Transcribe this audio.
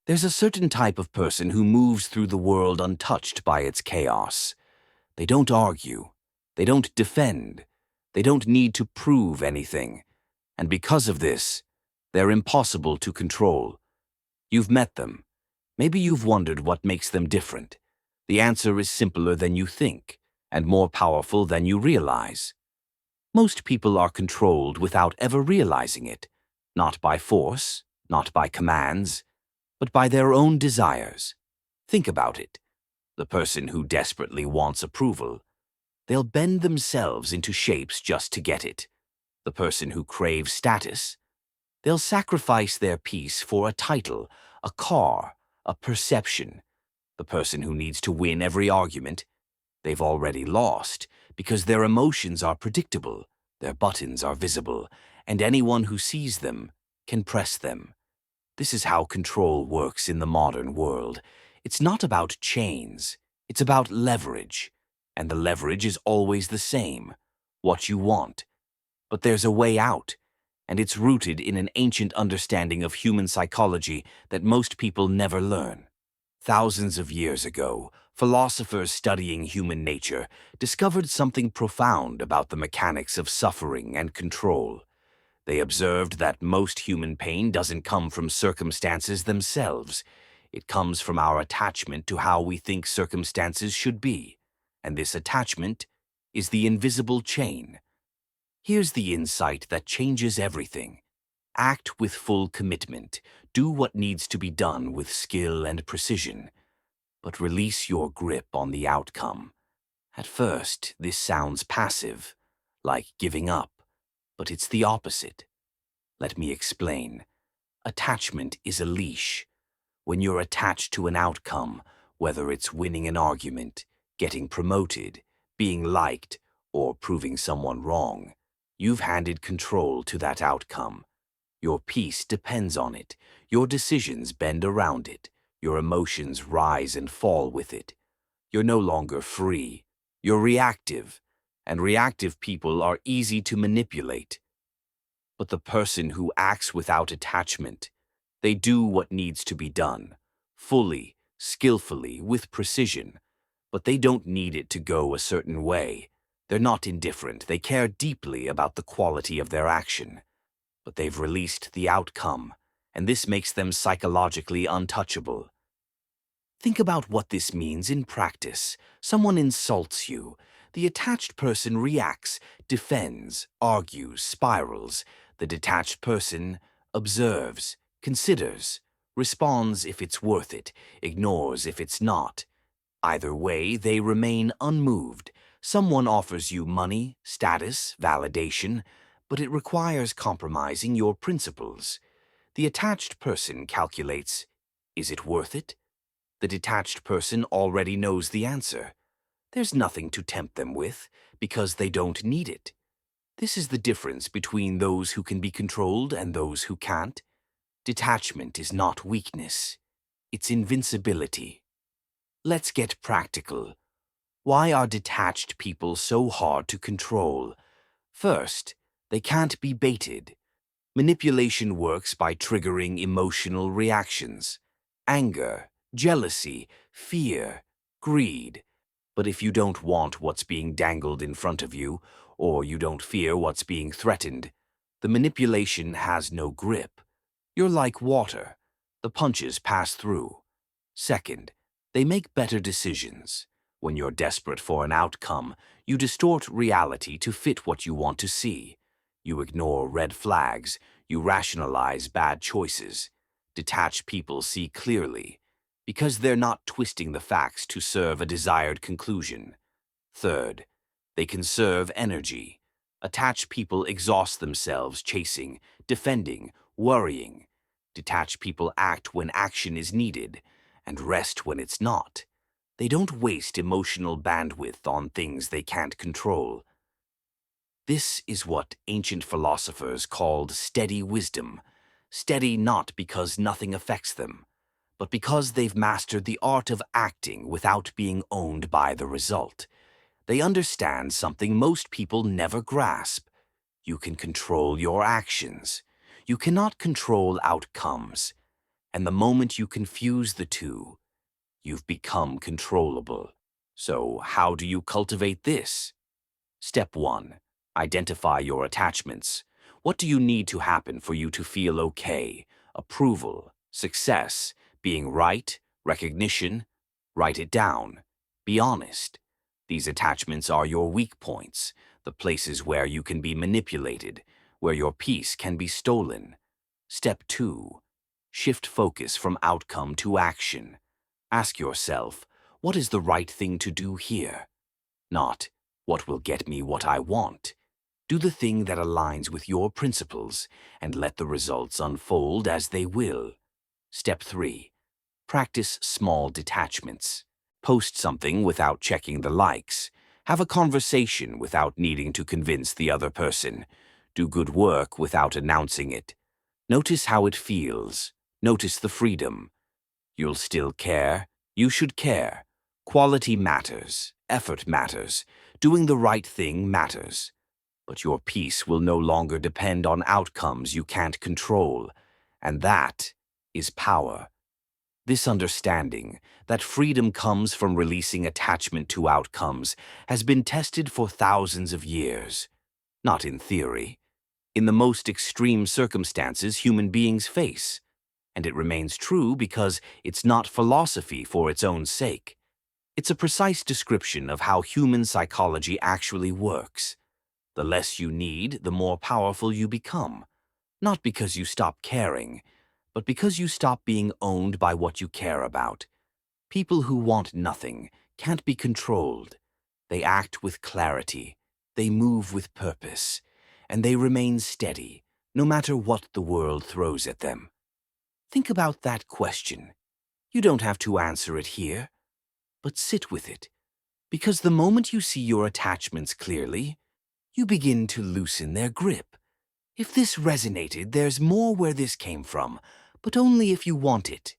There's a certain type of person who moves through the world untouched by its chaos. They don't argue. They don't defend. They don't need to prove anything. And because of this, they're impossible to control. You've met them. Maybe you've wondered what makes them different. The answer is simpler than you think, and more powerful than you realize. Most people are controlled without ever realizing it, not by force, not by commands, but by their own desires. Think about it. The person who desperately wants approval, they'll bend themselves into shapes just to get it. The person who craves status, they'll sacrifice their peace for a title, a car, a perception. The person who needs to win every argument, they've already lost because their emotions are predictable, their buttons are visible, and anyone who sees them can press them. This is how control works in the modern world. It's not about chains, it's about leverage. And the leverage is always the same, what you want. But there's a way out, and it's rooted in an ancient understanding of human psychology that most people never learn. Thousands of years ago, philosophers studying human nature discovered something profound about the mechanics of suffering and control. They observed that most human pain doesn't come from circumstances themselves. It comes from our attachment to how we think circumstances should be. And this attachment is the invisible chain. Here's the insight that changes everything. Act with full commitment. Do what needs to be done with skill and precision. But release your grip on the outcome. At first, this sounds passive, like giving up, but it's the opposite. Let me explain. Attachment is a leash. When you're attached to an outcome, whether it's winning an argument, getting promoted, being liked, or proving someone wrong, you've handed control to that outcome. Your peace depends on it. Your decisions bend around it. Your emotions rise and fall with it. You're no longer free. You're reactive, and reactive people are easy to manipulate. But the person who acts without attachment, they do what needs to be done, fully, skillfully, with precision. But they don't need it to go a certain way. They're not indifferent. They care deeply about the quality of their action. But they've released the outcome, and this makes them psychologically untouchable. Think about what this means in practice. Someone insults you. The attached person reacts, defends, argues, spirals. The detached person observes, considers, responds if it's worth it, ignores if it's not. Either way, they remain unmoved. Someone offers you money, status, validation, but it requires compromising your principles. The attached person calculates, is it worth it? The detached person already knows the answer. There's nothing to tempt them with, because they don't need it. This is the difference between those who can be controlled and those who can't. Detachment is not weakness. It's invincibility. Let's get practical. Why are detached people so hard to control? First, they can't be baited. Manipulation works by triggering emotional reactions. Anger, jealousy, fear, greed. But if you don't want what's being dangled in front of you, or you don't fear what's being threatened, the manipulation has no grip. You're like water. The punches pass through. Second, they make better decisions. When you're desperate for an outcome, you distort reality to fit what you want to see. You ignore red flags. You rationalize bad choices. Detached people see clearly, because they're not twisting the facts to serve a desired conclusion. Third, they conserve energy. Attached people exhaust themselves chasing, defending, worrying. Detached people act when action is needed, and rest when it's not. They don't waste emotional bandwidth on things they can't control. This is what ancient philosophers called steady wisdom. Steady not because nothing affects them, but because they've mastered the art of acting without being owned by the result. They understand something most people never grasp. You can control your actions. You cannot control outcomes. And the moment you confuse the two, you've become controllable. So how do you cultivate this? Step 1. Identify your attachments. What do you need to happen for you to feel okay? Approval, success, being right, recognition? Write it down. Be honest. These attachments are your weak points, the places where you can be manipulated, where your peace can be stolen. Step 2. Shift focus from outcome to action. Ask yourself, what is the right thing to do here? Not, what will get me what I want? Do the thing that aligns with your principles and let the results unfold as they will. Step 3. Practice small detachments. Post something without checking the likes. Have a conversation without needing to convince the other person. Do good work without announcing it. Notice how it feels. Notice the freedom. You'll still care. You should care. Quality matters. Effort matters. Doing the right thing matters. But your peace will no longer depend on outcomes you can't control. And that is power. This understanding, that freedom comes from releasing attachment to outcomes, has been tested for thousands of years. Not in theory. In the most extreme circumstances human beings face. And it remains true because it's not philosophy for its own sake. It's a precise description of how human psychology actually works. The less you need, the more powerful you become. Not because you stop caring, but because you stop being owned by what you care about. People who want nothing can't be controlled. They act with clarity, they move with purpose, and they remain steady, no matter what the world throws at them. Think about that question. You don't have to answer it here, but sit with it, because the moment you see your attachments clearly, you begin to loosen their grip. If this resonated, there's more where this came from, but only if you want it.